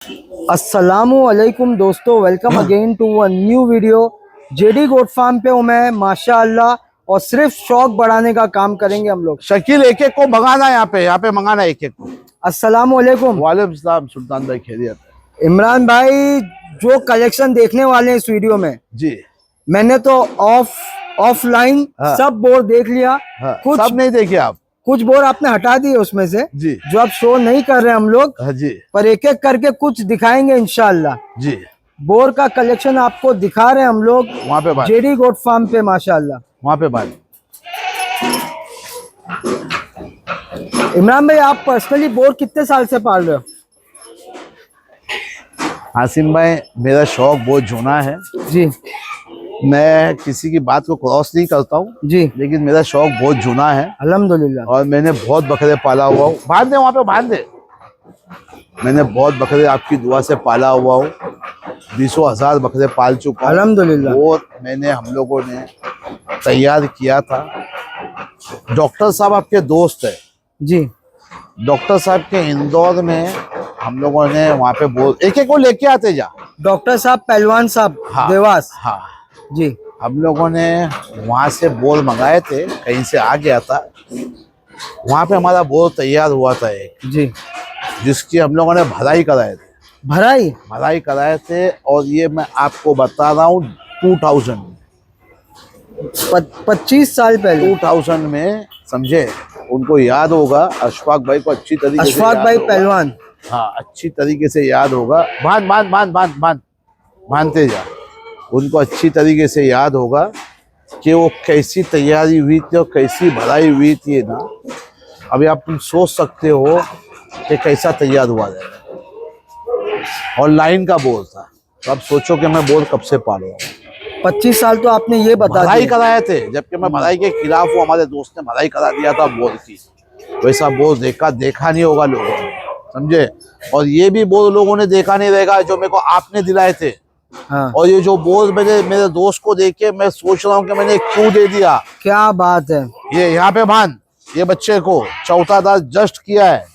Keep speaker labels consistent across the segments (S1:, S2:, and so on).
S1: अस्सलामुअलैकुम दोस्तों, welcome again to a new video. JD goat farm पे हूँ मैं माशाअल्लाह, और सिर्फ शौक बढ़ाने का काम करेंगे हम लोग।
S2: शकील एक एक को मंगाना है, यहाँ पे मंगाना है एक एक को।
S1: अस्सलामुअलैकुम।
S2: वालेकुम सलाम सुल्तान भाई, खैरियत?
S1: इमरान भाई, जो कलेक्शन देखने वाले हैं इस वीडियो में,
S2: जी
S1: मैंने तो ऑफलाइन
S2: हाँ,
S1: सब बोर्ड देख लिया।
S2: हाँ,
S1: कुछ
S2: सब नहीं देखे आप?
S1: कुछ बोर्ड आपने हटा दिए उसमें से,
S2: जी
S1: जो आप शो नहीं कर रहे हम लोग।
S2: हाँ जी
S1: पर एक एक करके कुछ दिखाएंगे इंशाअल्लाह।
S2: जी।
S1: बोर का कलेक्शन आपको दिखा रहे हैं हम लोग
S2: वहाँ पे बात,
S1: जेडी गोट फार्म पे माशाअल्लाह।
S2: वहाँ पे बात।
S1: इमरान भाई, आप पर्सनली बोर कितने साल से पाल रहे हो?
S2: आसिम भाई, मेरा शौक बहुत जूना है।
S1: जी
S2: मैं किसी की बात को क्रॉस नहीं करता हूँ
S1: जी,
S2: लेकिन मेरा शौक बहुत जूना है
S1: अल्हम्दुलिल्लाह।
S2: और मैंने बहुत बकरे पाला हुआ हूँ। बांध दे वहाँ पे, बांध दे। मैंने बहुत बकरे आपकी दुआ से पाला हुआ हूँ, 20,000 बकरे पाल चुका हूँ
S1: अल्हम्दुलिल्लाह।
S2: और मैंने हम लोगों ने तैयार किया था। डॉक्टर साहब आपके दोस्त है
S1: जी,
S2: डॉक्टर साहब के इंदौर में, हम लोगों ने वहाँ पे बोल एक एक को लेके आते जा।
S1: डॉक्टर साहब, पहलवान साहब,
S2: हाँ
S1: देवास।
S2: हाँ,
S1: जी
S2: हम लोगों ने वहाँ से बोल मंगाए थे, कहीं से आ गया था। वहाँ पे हमारा बोल तैयार हुआ था एक,
S1: जी,
S2: जिसकी हम लोगों ने भराई
S1: भराई
S2: कराए थे। और ये मैं आपको बता रहा हूँ 2000 में,
S1: 25 साल पहले।
S2: 2000 में, समझे? उनको याद होगा, अशफाक भाई को अच्छी तरीके से
S1: अशफाक
S2: याद
S1: भाई
S2: होगा।
S1: पहलवान।
S2: हाँ, अच्छी तरीके से याद होगा। बांध बांध बांध बांध बांध बांधते जा। उनको अच्छी तरीके से याद होगा कि वो कैसी तैयारी हुई थी और कैसी भराई हुई थी ना। अभी आप तुम सोच सकते हो कि कैसा तैयार हुआ है। और लाइन का बोल था, तो अब सोचो कि मैं बोल कब से पाल रहा हूँ।
S1: 25 साल तो आपने ये बता
S2: भराई
S1: दिया।
S2: कराए थे, जबकि मैं भराई के खिलाफ हूँ। हमारे दोस्त ने भराई करा दिया था बोल की। वैसा बोल देखा नहीं होगा लोगों ने, समझे? और ये भी बोल लोगों ने देखा नहीं रहेगा जो मेरे को आपने दिलाए थे।
S1: हाँ,
S2: और ये जो बोल मेरे दोस्त को देके मैं सोच रहा हूँ कि मैंने क्यों दे दिया।
S1: क्या बात है।
S2: ये यहाँ पे बांध, ये बच्चे को चौथा दांत जस्ट किया है।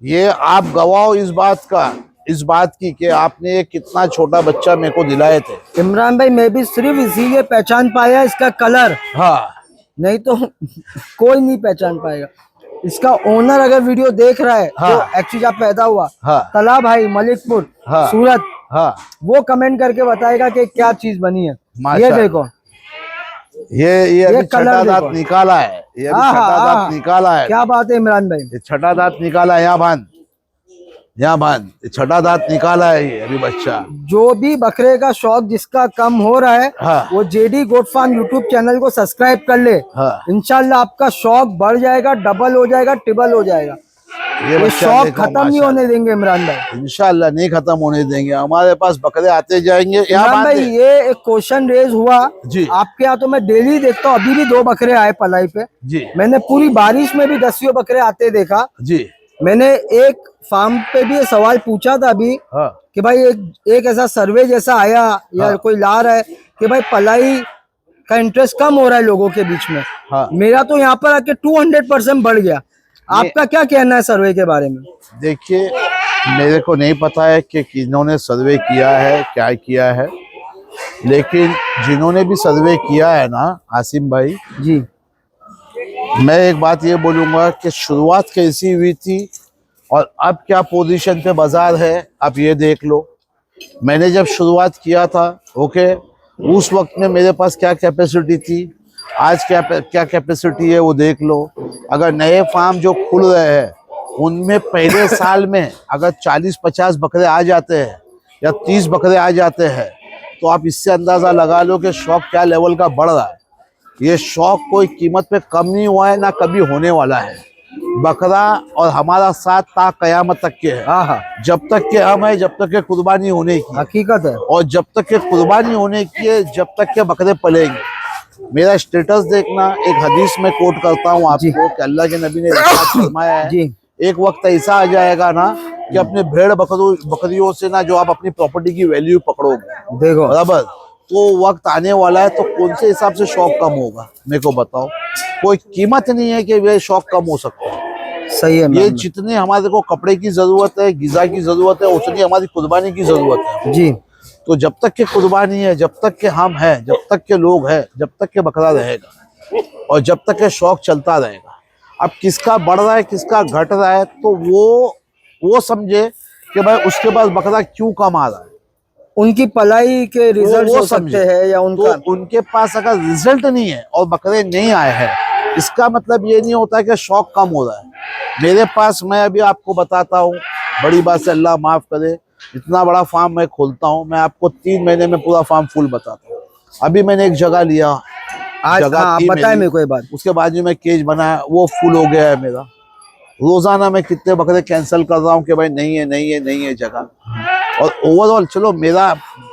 S2: ये आप गवाह इस बात की कि आपने ये कितना छोटा बच्चा मेरे को दिलाए थे।
S1: इमरान भाई, मैं भी सिर्फ इसीलिए पहचान पाया इसका कलर,
S2: हाँ,
S1: नहीं तो कोई नहीं पहचान पाएगा। इसका ओनर अगर वीडियो देख रहा है,
S2: हाँ,
S1: जो एक्चुअली आप पैदा हुआ,
S2: हाँ,
S1: तला भाई, मलिकपुर,
S2: हाँ,
S1: सूरत,
S2: हाँ,
S1: वो कमेंट करके बताएगा कि क्या चीज बनी है। ये
S2: माशाअल्लाह।
S1: देखो,
S2: ये अभी
S1: कलर
S2: छठा दांत
S1: देखो।
S2: निकाला है। ये अभी
S1: हाँ,
S2: छठा
S1: हाँ,
S2: दांत निकाला है।
S1: क्या बात है इमरान भाई।
S2: ये छठा दांत निकाला है। यहाँ बांध, यहाँ बांध। ये छठा दांत निकाला है ये अभी बच्चा।
S1: जो भी बकरे का शौक जिसका कम हो रहा है,
S2: हाँ,
S1: वो JD goat farm YouTube channel को सब्सक्राइब कर ले।
S2: हाँ,
S1: इंशाल्लाह आपका शौक बढ़ जाएगा, डबल हो जाएगा, ट्रिपल हो जाएगा। ये
S2: बच्चा
S1: शौक
S2: देखो,
S1: खत्म नहीं होने देंगे इमरान भाई।
S2: इंशाल्लाह नहीं खत्म होने देंगे। हमारे पास बकरे आते जाएंगे। यहाँ
S1: इमरान
S2: बांध
S1: भाई,
S2: दे।
S1: ये एक क्वेश्चन रेज हुआ
S2: जी
S1: आपके यहाँ, तो मैं डेली देखता हूँ। अभी भी 2 बकरे आए पलाई पे।
S2: जी
S1: मैंने पूरी बारिश में भी 10 बकरे आते देखा।
S2: जी।
S1: मैंने एक फार्म पे भी ये सवाल पूछा था अभी
S2: हाँ
S1: कि भाई एक ऐसा सर्वे जैसा आया या
S2: हाँ,
S1: कोई ला रहा है कि भाई पलाई का इंटरेस्ट कम हो रहा है लोगों के बीच में।
S2: हाँ।
S1: मेरा तो यहाँ पर आके 200% बढ़ गया। आपका क्या कहना है सर्वे के बारे में?
S2: देखिए, मेरे को नहीं पता है कि किन्होंने सर्वे किया है, क्या किया है, लेकिन जिन्होंने भी सर्वे किया है ना आसिम भाई
S1: जी,
S2: मैं एक बात ये बोलूँगा कि शुरुआत कैसी हुई थी और अब क्या पोजीशन पे बाजार है, आप ये देख लो। मैंने जब शुरुआत किया था, ओके, उस वक्त में मेरे पास क्या कैपेसिटी थी, आज क्या कैपेसिटी है वो देख लो। अगर नए फार्म जो खुल रहे हैं उनमें पहले साल में अगर 40-50 बकरे आ जाते हैं या 30 बकरे आ जाते हैं, तो आप इससे अंदाज़ा लगा लो कि शौक क्या लेवल का बढ़ रहा है। ये शौक कोई कीमत पे कम नहीं हुआ है, ना कभी होने वाला है। बकरा और हमारा साथ ता कयामत तक के है।
S1: हाँ हाँ,
S2: जब तक के हम है, जब तक के कुर्बानी होने की,
S1: हकीकत है।
S2: और जब तक के कुर्बानी होने की है, जब तक के बकरे पलेंगे। मेरा स्टेटस देखना, एक हदीस में कोट करता हूँ आपको कि अल्लाह के नबी ने इरशाद फरमाया है,
S1: जी,
S2: एक वक्त ऐसा आ जाएगा ना कि अपने भेड़ बकरियों से ना जो आप अपनी प्रॉपर्टी की वैल्यू पकड़ोगे,
S1: देखो
S2: बराबर, तो वक्त आने वाला है तो कौन से हिसाब से शौक कम होगा मेरे को बताओ। कोई कीमत नहीं है कि वे शौक कम हो सकता है।
S1: सही है
S2: ये
S1: इमरान
S2: जितनी हमारे को कपड़े की जरूरत है, गिजा की जरूरत है, उतनी हमारी कुर्बानी की जरूरत है।
S1: भाई। जी
S2: तो जब तक के कुर्बानी है, जब तक के हम हैं, जब तक के लोग हैं, जब तक के बकरा रहेगा और जब तक के शौक चलता रहेगा। अब किसका बढ़ रहा है, किसका घट रहा है, तो वो समझे कि भाई उसके पास बकरा क्यों कम आ रहा है,
S1: उनकी पलाई के रिजल्ट
S2: वो
S1: हो सकते
S2: समझे।
S1: हैं या उनका
S2: तो उनके पास अगर रिजल्ट नहीं है और बकरे नहीं आए हैं, इसका मतलब ये नहीं होता कि शौक कम हो रहा है। मेरे पास, मैं अभी आपको बताता हूँ, बड़ी बात से अल्लाह माफ करे, इतना बड़ा फार्म मैं खोलता हूँ, मैं आपको 3 महीने में पूरा फार्म फुल बताता हूँ। अभी मैंने एक जगह लिया,
S1: आज
S2: जगह
S1: हाँ आप
S2: थी
S1: बताएं
S2: मेरी,
S1: मेरे को ये बात।
S2: उसके बाजू में केज बनाया, वो फुल हो गया है मेरा। रोजाना मैं कितने बकरे कैंसिल कर रहा हूँ कि भाई नहीं है, नहीं है, नहीं है जगह। और ओवरऑल चलो मेरा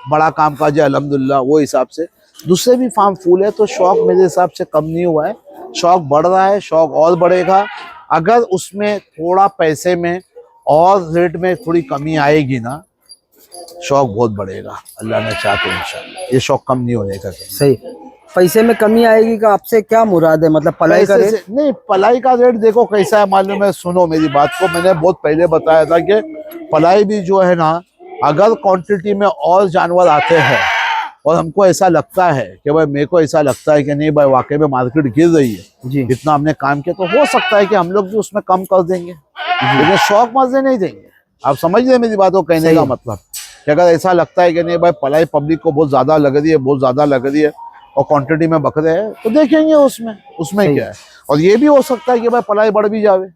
S2: बड़ा काम काज है अल्हम्दुलिल्लाह, वो हिसाब से दूसरे भी फार्म फुल है, तो शौक मेरे हिसाब से कम नहीं हुआ है, शौक बढ़ रहा है, शौक और बढ़ेगा। अगर उसमें थोड़ा पैसे में और रेट में थोड़ी कमी आएगी ना, शौक बहुत बढ़ेगा, अल्लाह ने चाहा तो इंशाल्लाह। ये शौक कम नहीं होने का।
S1: सही, पैसे में कमी आएगी का आपसे क्या मुराद है, मतलब पलाई का
S2: पैसे
S1: रेट?
S2: से नहीं, पलाई का रेट देखो कैसा है मालूम है, सुनो मेरी बात को, मैंने बहुत पहले बताया था कि पलाई भी जो है ना, अगर क्वांटिटी में और जानवर आते हैं और हमको ऐसा लगता है कि भाई, मेरे को ऐसा लगता है कि नहीं भाई वाकई में मार्केट गिर रही है,
S1: जी
S2: इतना हमने काम किया, तो हो सकता है कि हम लोग भी उसमें कम कर देंगे, लेकिन शौक मजे नहीं देंगे। आप समझ रहे मेरी बात को, कहने का मतलब कि अगर ऐसा लगता है कि नहीं भाई पलाई पब्लिक को बहुत ज्यादा लग रही है, बहुत ज्यादा लग रही है और क्वांटिटी में बकरे हैं, तो देखेंगे उसमें क्या है। और ये भी हो सकता है कि भाई पलाई बढ़ भी जावे,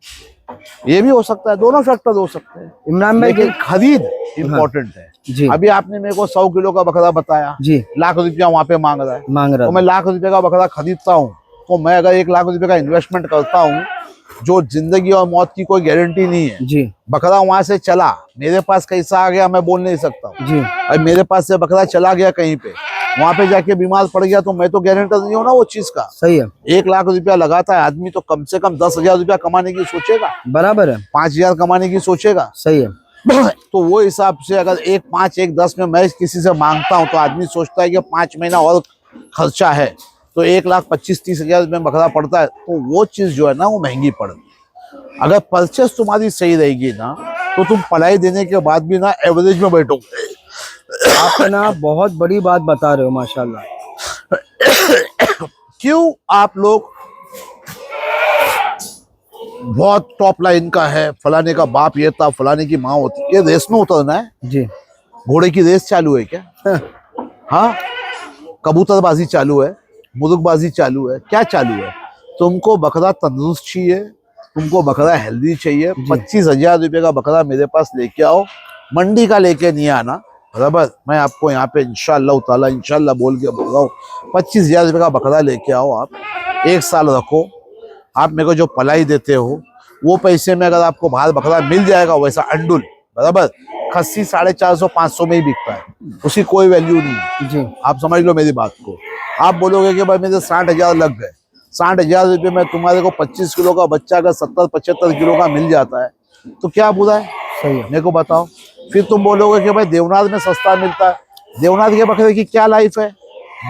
S2: ये भी हो सकता है, दोनों फैक्टर हो सकते हैं
S1: इमरान भाई
S2: लेकिन खरीद इम्पोर्टेंट है।
S1: जी
S2: अभी आपने मेरे को 100 किलो का बकरा बताया,
S1: जी
S2: लाख रुपया वहां पे मांग रहा है,
S1: मांग रहा
S2: तो मैं लाख रुपए का बकरा खरीदता हूँ, तो मैं अगर 1 लाख रुपए का इन्वेस्टमेंट करता हूँ, जो जिंदगी और मौत की कोई गारंटी नहीं है,
S1: जी
S2: बकरा वहां से चला, मेरे पास कैसा आ गया मैं बोल नहीं सकता हूँ।
S1: जी
S2: अब मेरे पास से बकरा चला गया कहीं पे, वहां पे जाके बीमार पड़ गया, तो मैं तो गारंटर नहीं हूँ ना वो चीज का।
S1: सही है,
S2: 1 लाख रुपया लगाता है आदमी, तो कम से कम 10,000 रुपया कमाने की सोचेगा,
S1: बराबर है,
S2: 5,000 कमाने की सोचेगा।
S1: सही है,
S2: तो वो हिसाब से अगर 1, 5, 1, 10 में मैं किसी से मांगता हूँ, तो आदमी सोचता है कि 5 महीना और खर्चा है, तो 1,25,30,000 में बकरा पड़ता है, तो वो चीज जो है ना वो महंगी पड़ती है। अगर परचेस तुम्हारी सही रहेगी ना, तो तुम पलाई देने के बाद भी ना एवरेज में बैठोगे।
S1: आप ना बहुत बड़ी बात बता रहे हो माशाल्लाह।
S2: क्यों आप लोग बहुत टॉप लाइन का है, फलाने का बाप ये था, फलाने की माँ होती, ये रेस में उतरना है?
S1: जी
S2: घोड़े की रेस चालू है क्या? हाँ, कबूतरबाजी चालू है, मुर्गबाजी चालू है, क्या चालू है? तुमको बकरा तंदुरुस्त चाहिए, तुमको बकरा हेल्दी चाहिए, 25,000 रुपये का बकरा मेरे पास लेके आओ, मंडी का लेके नहीं आना, बराबर? मैं आपको यहाँ पे इंशाअल्लाह ताला इंशाअल्लाह बोल के बोल रहा हूँ, 25,000 रुपये का बकरा लेके आओ, आप 1 साल रखो, आप मेरे को जो पलाई देते हो वो पैसे में अगर आपको बाहर बकरा मिल जाएगा वैसा अंडुल, बराबर, खस्सी 450-500 में ही बिकता है, उसकी कोई वैल्यू नहीं है।
S1: जी
S2: आप समझ लो मेरी बात को। आप बोलोगे कि भाई मेरे 60,000 लग गए, 60,000 रुपये में तुम्हारे को 25 किलो का बच्चा अगर 70-75 किलो का मिल जाता है, तो क्या बुरा है?
S1: सही है,
S2: मेरे को बताओ। फिर तुम बोलोगे कि भाई देवनाथ में सस्ता मिलता है, देवनाथ के बकरे की क्या लाइफ है?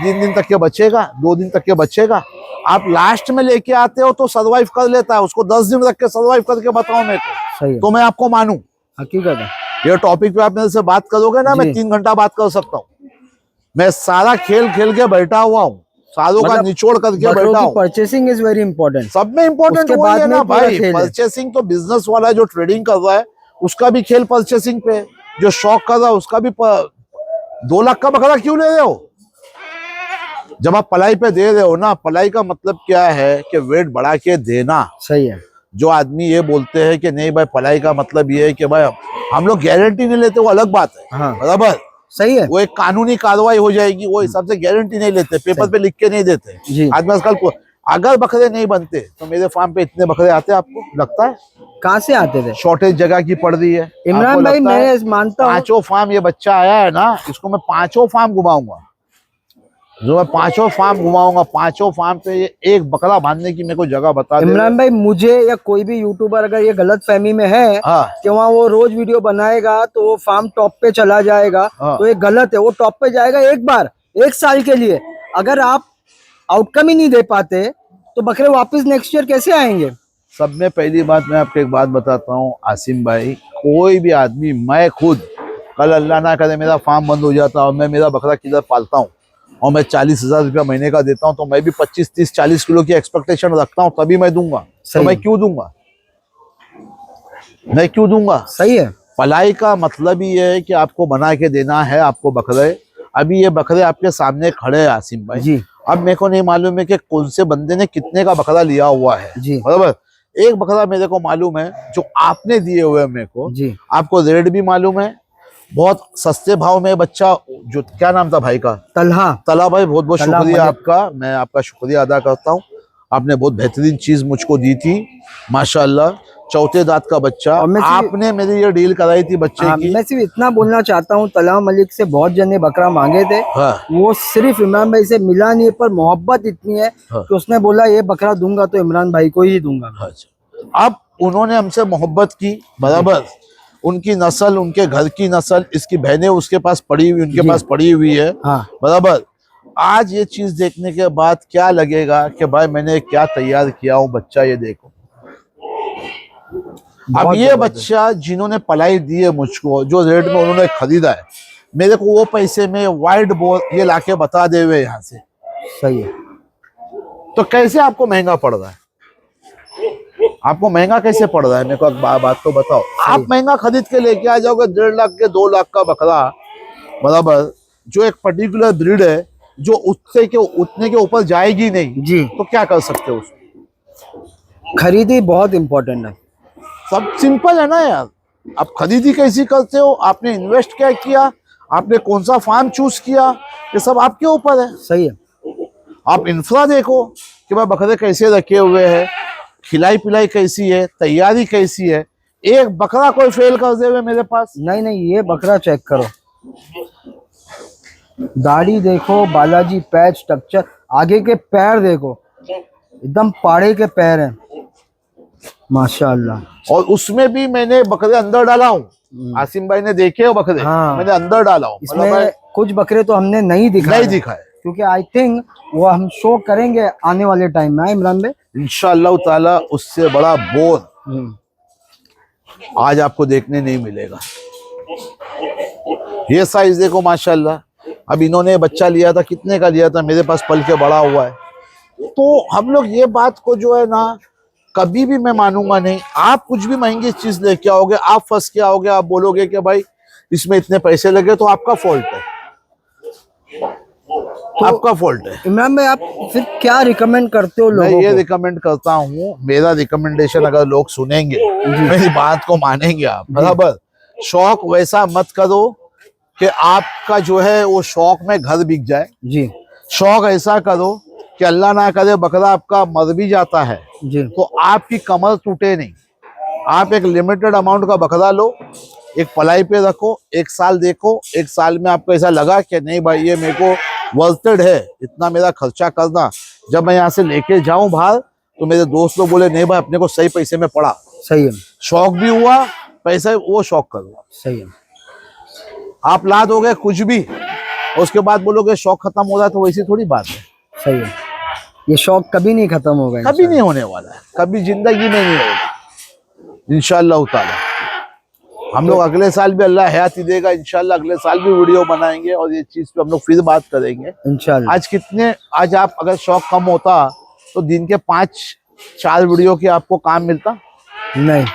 S2: 3 दिन तक के बचेगा, 2 दिन तक के बचेगा। आप लास्ट में लेके आते हो तो सर्वाइव कर लेता है, उसको 10 दिन रख के सर्वाइव करके बताओ मेरे को,
S1: सही है,
S2: तो मैं आपको मानूं।
S1: हकीकत है,
S2: ये टॉपिक पे आप मेरे से बात करोगे ना, मैं 3 घंटा बात कर सकता हूँ। मैं सारा खेल खेल के बैठा हुआ हूँ, सालों का निचोड़ करके बैठा हूँ।
S1: परचेसिंग इज वेरी इंपॉर्टेंट,
S2: सब में इंपॉर्टेंट वही है ना भाई। परचेसिंग तो बिजनेस वाला जो ट्रेडिंग कर रहा है उसका भी खेल परचेसिंग पे, जो शौक कर रहा है उसका भी 2 लाख का बकरा क्यों ले रहे हो? जब आप पलाई पे दे रहे हो ना, पलाई का मतलब क्या है कि वेट बढ़ा के देना।
S1: सही है,
S2: जो आदमी ये बोलते हैं कि नहीं भाई पलाई का मतलब ये है कि भाई हम लोग गारंटी नहीं लेते, वो अलग बात है,
S1: हाँ
S2: बराबर,
S1: सही है,
S2: वो एक कानूनी कार्रवाई हो जाएगी, वो हिसाब से गारंटी नहीं लेते, पेपर पे लिख के नहीं देते।
S1: जी
S2: आदमी आजकल को अगर बकरे नहीं बनते तो मेरे फार्म पे इतने बकरे आते आपको लगता है?
S1: कहाँ से आते थे?
S2: शॉर्टेज जगह की पड़ रही है।
S1: इमरान भाई मैं मानता हूँ
S2: 5 फार्म ये बच्चा आया है ना, इसको मैं 5 फार्म घुमाऊंगा, जो मैं 5 फार्म घुमाऊंगा, 5 फार्म पे ये एक बकरा बांधने की मेरे को जगह बता दे।
S1: इमरान भाई मुझे या कोई भी यूट्यूबर अगर ये गलत फहमी में है कि वहाँ वो रोज वीडियो बनाएगा तो वो फार्म टॉप पे चला जाएगा, तो ये गलत है। वो टॉप पे जाएगा एक बार 1 साल के लिए, अगर आप आउटकम ही नहीं दे पाते तो बकरे वापस नेक्स्ट ईयर कैसे आएंगे?
S2: सब में पहली बात मैं आपको एक बात बताता हूँ आसिम भाई, कोई भी आदमी, मैं खुद कल अल्लाह ना करे मेरा फार्म बंद हो जाता और मैं मेरा बकरा किधर पालता हूँ और मैं 40,000 रुपया महीने का देता हूँ, तो मैं भी 25, 30, 40 किलो की एक्सपेक्टेशन रखता हूँ, तभी मैं दूंगा। तो मैं क्यों दूंगा, मैं क्यों दूंगा?
S1: सही है।
S2: पलाई का मतलब ही है कि आपको बना के देना है आपको बकरे। अभी ये बकरे आपके सामने खड़े हैं आसिम भाई
S1: जी।
S2: अब मेरे को नहीं मालूम है कि कौन से बंदे ने कितने का बकरा लिया हुआ है
S1: जी।
S2: बराबर। एक बकरा मेरे को मालूम है जो आपने दिए हुए मेरे को
S1: जी।
S2: आपको रेट भी मालूम है, बहुत सस्ते भाव में बच्चा, जो क्या नाम था भाई का?
S1: तलहा।
S2: तला भाई, बहुत बहुत
S1: तला
S2: शुक्रिया
S1: मलिक।
S2: आपका, मैं आपका शुक्रिया अदा करता हूँ। आपने बहुत बेहतरीन चीज मुझको दी थी माशाल्लाह। चौथे दांत का बच्चा आपने मेरी ये डील कराई थी बच्चे की।
S1: मैं सिर्फ इतना बोलना चाहता हूँ, तला मलिक से बहुत जने बकरा मांगे थे।
S2: हाँ।
S1: वो सिर्फ इमरान भाई से मिला नहीं, पर मोहब्बत इतनी है
S2: हाँ।
S1: कि उसने बोला ये बकरा दूंगा तो इमरान भाई को ही दूंगा।
S2: अच्छा, अब उन्होंने हमसे मोहब्बत की बराबर, उनकी नस्ल, उनके घर की नस्ल, इसकी बहनें उसके पास पड़ी हुई, उनके पास पड़ी हुई है। हाँ। बराबर। आज ये चीज देखने के बाद क्या लगेगा कि भाई मैंने क्या तैयार किया हूँ बच्चा, ये देखो। अब ये बच्चा जिन्होंने पलाई दी है मुझको, जो रेट में उन्होंने खरीदा है, मेरे को वो पैसे में वाइट बोर्ड ये लाके बता दे हुए यहाँ से। सही है। तो कैसे आपको महंगा पड़ रहा है? आपको महंगा कैसे पड़ रहा है? मेरे को बात तो बताओ। आप महंगा खरीद के लेके आ जाओगे 1.5 लाख के 2 लाख का बकरा बराबर, जो एक पर्टिकुलर ब्रीड है, जो उतने के ऊपर जाएगी नहीं जी, तो क्या कर सकते हो उसको? खरीदी बहुत इंपॉर्टेंट है। सब सिंपल है ना यार। आप खरीदी कैसी करते हो, आपने इन्वेस्ट क्या किया, आपने कौन सा फार्म चूज किया, ये सब आपके ऊपर है। सही है। आप इंफ्रा देखो कि भाई बकरे कैसे रखे हुए हैं, खिलाई पिलाई कैसी है, तैयारी कैसी है। एक बकरा कोई फेल कर दे हुए मेरे पास नहीं। नहीं, ये बकरा चेक करो, दाढ़ी देखो, बालाजी पैच स्ट्रक्चर, आगे के पैर देखो, एकदम पाड़े के पैर हैं माशाल्लाह। और उसमें भी मैंने बकरे अंदर डाला हूँ। आसिम भाई ने देखे हो बकरे? हाँ। मैंने अंदर डाला हूँ। इसमें कुछ बकरे तो हमने नहीं दिखाए क्योंकि आई थिंक वो हम शो करेंगे आने वाले टाइम में इमरान भाई, इंशाअल्लाह ताला। उससे बड़ा बोर आज आपको देखने नहीं मिलेगा। ये साइज देखो माशाल्लाह। अब इन्होंने बच्चा लिया था, कितने का लिया था, मेरे पास पल के बड़ा हुआ है। तो हम लोग ये बात को जो है ना, कभी भी मैं मानूंगा नहीं। आप कुछ भी महंगी चीज लेके आओगे, आप फंस के आओगे, आप बोलोगे कि भाई इसमें इतने पैसे लगे, तो आपका फॉल्ट है, तो आपका फॉल्ट है। इमरान भाई, आप फिर क्या रिकमेंड करते हो लोगों को? मैं ये रिकमेंड करता हूँ, मेरा रिकमेंडेशन अगर लोग सुनेंगे, मेरी बात को मानेंगे आप बराबर, शौक वैसा मत करो कि आपका जो है वो शौक में घर बिक जाए जी। शौक ऐसा करो कि अल्लाह ना करे बकरा आपका मर भी जाता है जी, तो आपकी कमर टूटे नहीं। आप एक लिमिटेड अमाउंट का बकरा लो, एक पलाई पे रखो, 1 साल देखो, 1 साल में आपको ऐसा लगा कि नहीं भाई ये मेरे को वर्थड है, इतना मेरा खर्चा करना, जब मैं यहाँ से लेके जाऊं बाहर तो मेरे दोस्त लोग बोले नहीं भाई अपने को सही पैसे में पड़ा। सही है। शौक भी हुआ, पैसा वो शौक करो। सही है। आप ला दोगे कुछ भी, उसके बाद बोलोगे शौक खत्म हो रहा है, तो वैसी थोड़ी बात है। सही है। ये शौक कभी नहीं खत्म होगा, कभी नहीं होने वाला है, कभी जिंदगी में नहीं होगा इंशाअल्लाह ताला। हम लोग अगले साल भी अल्लाह हयाती देगा, इंशाअल्लाह अगले साल भी वीडियो बनाएंगे और ये चीज पे हम लोग फिर बात करेंगे इंशाअल्लाह। आज आप अगर शौक कम होता तो दिन के 5-4 वीडियो की आपको काम मिलता नहीं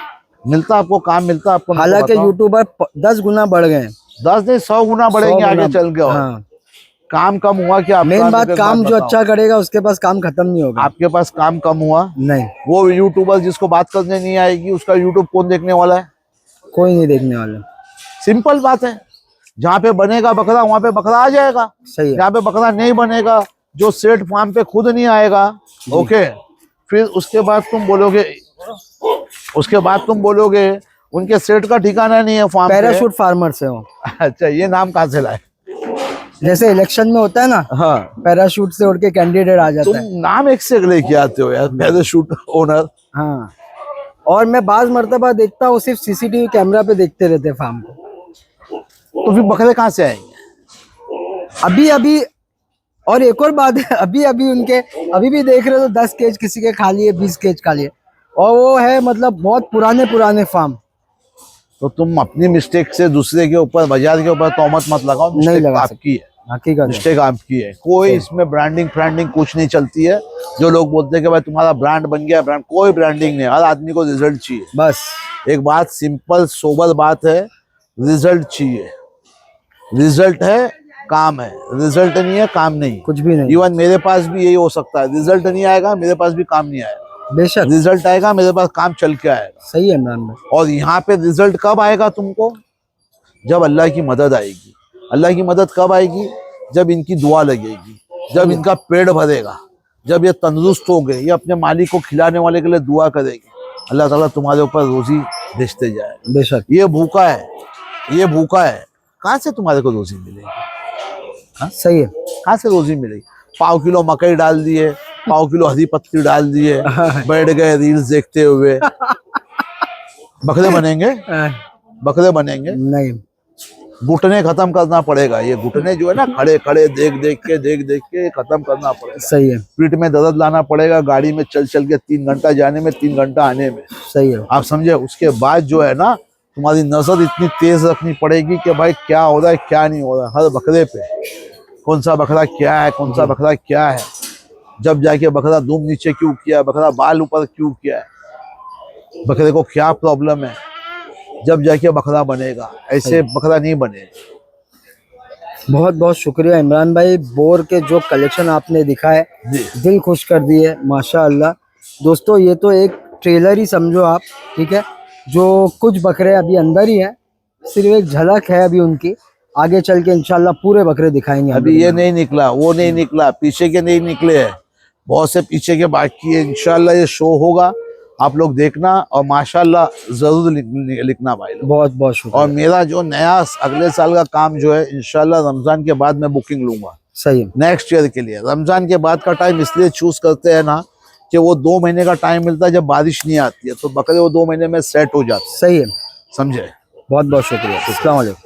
S2: मिलता, आपको काम मिलता आपको। हालांकि यूट्यूबर 10 गुना बढ़ गए, 10 नहीं 100 गुना बढ़ेंगे आगे चल के। हाँ। काम कम हुआ क्या? मेन बात, काम जो अच्छा करेगा उसके पास काम खत्म नहीं होगा। आपके पास काम कम हुआ नहीं, वो यूट्यूबर जिसको बात करने नहीं आएगी उसका यूट्यूब कौन देखने वाला है? कोई नहीं देखने वाला। सिंपल बात है, जहाँ पे बनेगा बकरा वहां पे बकरा आ जाएगा। सही है। जहाँ पे बकरा नहीं बनेगा, जो सेठ फार्म पे खुद नहीं आएगा, ओके, फिर उसके बाद तुम बोलोगे उनके सेठ का ठिकाना नहीं है फार्म। पैराशूट फार्मर से हो? अच्छा, ये नाम कहाँ से लाए? जैसे इलेक्शन में होता है ना, हाँ, पैराशूट से उड़ के कैंडिडेट आ जाता है। तुम नाम एक से लेके आते हो यार, पैराशूट ओनर। हाँ, और मैं बाज मर्तबा देखता हूँ सिर्फ सीसीटीवी कैमरा पे देखते रहते फार्म को, तो फिर बकरे कहाँ से आएंगे? अभी और एक और बात है, अभी भी देख रहे हो 10 केज किसी के खा लिए, 20 केज खा लिए,
S1: और वो है मतलब बहुत पुराने फार्म।
S2: तो तुम अपनी मिस्टेक से दूसरे के ऊपर, बाजार के ऊपर तोहमत मत लगाओ।
S1: नहीं
S2: मिस्टेक
S1: लगा
S2: आपकी है,
S1: हकीकत
S2: मिस्टेक आपकी है। कोई इसमें ब्रांडिंग फ्रांडिंग कुछ नहीं चलती है। जो लोग बोलते हैं कि भाई तुम्हारा ब्रांड बन गया, ब्रांड, कोई ब्रांडिंग नहीं। हर आदमी को रिजल्ट चाहिए।
S1: बस
S2: एक बात सिंपल सोबर बात है, रिजल्ट चाहिए। रिजल्ट है काम है, रिजल्ट नहीं है काम नहीं।
S1: कुछ भी नहीं।
S2: इवन मेरे पास भी यही हो सकता है, रिजल्ट नहीं आएगा मेरे पास भी काम नहीं आएगा।
S1: बेशक
S2: रिजल्ट आएगा मेरे पास, काम चल के आएगा।
S1: सही है इमरान भाई।
S2: और यहाँ पे रिजल्ट कब आएगा तुमको? जब अल्लाह की मदद आएगी। अल्लाह की मदद कब आएगी? जब इनकी दुआ लगेगी, जब इनका पेट भरेगा, जब ये तंदुरुस्त हो गए, ये अपने मालिक को खिलाने वाले के लिए दुआ करेगी, अल्लाह ताला तुम्हारे ऊपर रोजी भेजते जाए।
S1: बेशक
S2: ये भूखा है, ये भूखा है, कहाँ से तुम्हारे को रोजी मिलेगी?
S1: हाँ सही है।
S2: कहाँ से रोजी मिलेगी? पाव किलो मकई डाल दिए, पाव किलो हरी पत्ती डाल दिए, बैठ गए रील्स देखते हुए। बकरे बनेंगे? बकरे बनेंगे
S1: नहीं,
S2: घुटने खत्म करना पड़ेगा। ये घुटने जो है ना, खड़े खड़े देख देख के खत्म करना पड़ेगा।
S1: सही है।
S2: पीठ में दर्द लाना पड़ेगा, गाड़ी में चल चल के 3 घंटा जाने में, 3 घंटा आने में।
S1: सही है।
S2: आप समझे? उसके बाद जो है ना, तुम्हारी नजर इतनी तेज रखनी पड़ेगी कि भाई क्या हो रहा है क्या नहीं हो रहा है, हर बकरे पे। कौन सा बकरा क्या है, कौन सा बकरा क्या है, जब जाके बकरा दुम नीचे क्यों किया, बकरा बाल ऊपर क्यों किया है, बकरे को क्या प्रॉब्लम है, जब जाके बकरा बनेगा। ऐसे बकरा नहीं बनेगा।
S1: बहुत बहुत शुक्रिया इमरान भाई। बोर के जो कलेक्शन आपने दिखाए, दिल खुश कर दिए माशाअल्लाह। दोस्तों ये तो एक ट्रेलर ही समझो आप, ठीक है। जो कुछ बकरे अभी अंदर ही हैं, सिर्फ एक झलक है अभी उनकी। आगे चल के इंशाल्लाह पूरे बकरे दिखाएंगे।
S2: अभी ये नहीं निकला, वो नहीं निकला, पीछे के नहीं निकले हैं, बहुत से पीछे के बाकी है। इंशाल्लाह ये शो होगा, आप लोग देखना और माशाल्लाह जरूर लिखना भाई लोग।
S1: बहुत बहुत शुक्रिया।
S2: और मेरा जो नया अगले साल का काम जो है, इंशाल्लाह रमजान के बाद मैं बुकिंग लूंगा।
S1: सही है।
S2: नेक्स्ट ईयर के लिए। रमजान के बाद का टाइम इसलिए चूज करते हैं ना कि वो 2 महीने का टाइम मिलता है जब बारिश नहीं आती है, तो बकरे वो 2 महीने में सेट हो जाते हैं।
S1: सही है।
S2: समझे?
S1: बहुत बहुत शुक्रिया। अस्सलाम वालेकुम।